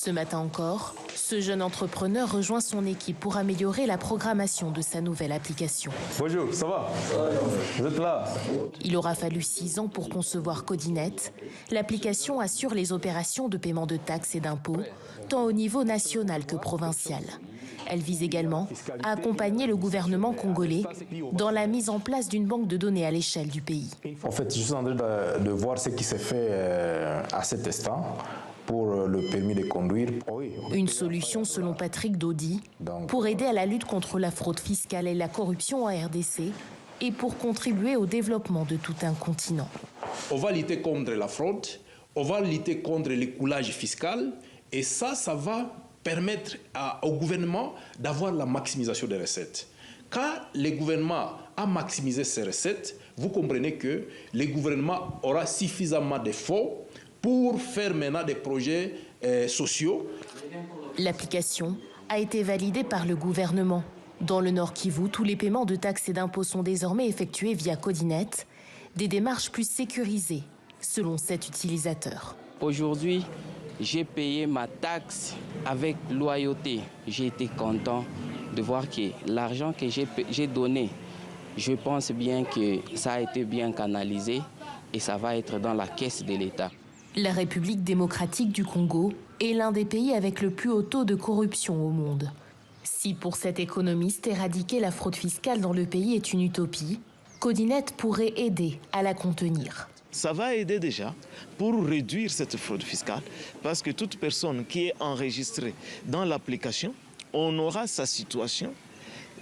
Ce matin encore, ce jeune entrepreneur rejoint son équipe pour améliorer la programmation de sa nouvelle application. Bonjour, ça va? Vous êtes là? Il aura fallu 6 ans pour concevoir Codinet. L'application assure les opérations de paiement de taxes et d'impôts, tant au niveau national que provincial. Elle vise également à accompagner le gouvernement congolais dans la mise en place d'une banque de données à l'échelle du pays. En fait, je suis en train de voir ce qui s'est fait à cet instant pour le permis de conduire. Une solution, selon Patrick Dodi, pour aider à la lutte contre la fraude fiscale et la corruption en RDC et pour contribuer au développement de tout un continent. On va lutter contre la fraude, on va lutter contre l'écoulage fiscal et ça va permettre au gouvernement d'avoir la maximisation des recettes. Quand le gouvernement a maximisé ses recettes, vous comprenez que le gouvernement aura suffisamment de fonds pour faire maintenant des projets sociaux. L'application a été validée par le gouvernement. Dans le Nord Kivu, tous les paiements de taxes et d'impôts sont désormais effectués via Codinet, des démarches plus sécurisées, selon cet utilisateur. Aujourd'hui, j'ai payé ma taxe avec loyauté. J'ai été content de voir que l'argent que j'ai donné, je pense bien que ça a été bien canalisé et ça va être dans la caisse de l'État. La République démocratique du Congo est l'un des pays avec le plus haut taux de corruption au monde. Si pour cet économiste, éradiquer la fraude fiscale dans le pays est une utopie, Codinet pourrait aider à la contenir. Ça va aider déjà pour réduire cette fraude fiscale parce que toute personne qui est enregistrée dans l'application, on aura sa situation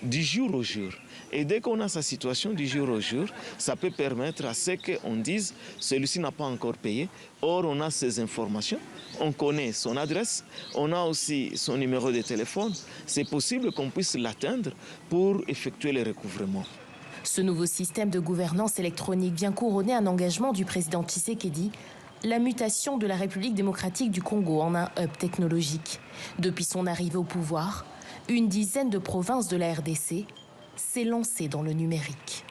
du jour au jour. Et dès qu'on a sa situation du jour au jour, ça peut permettre à ce qu'on dise « celui-ci n'a pas encore payé ». Or, on a ces informations, on connaît son adresse, on a aussi son numéro de téléphone. C'est possible qu'on puisse l'atteindre pour effectuer le recouvrement. Ce nouveau système de gouvernance électronique vient couronner un engagement du président Tshisekedi, la mutation de la République démocratique du Congo en un hub technologique. Depuis son arrivée au pouvoir, une dizaine de provinces de la RDC s'est lancée dans le numérique.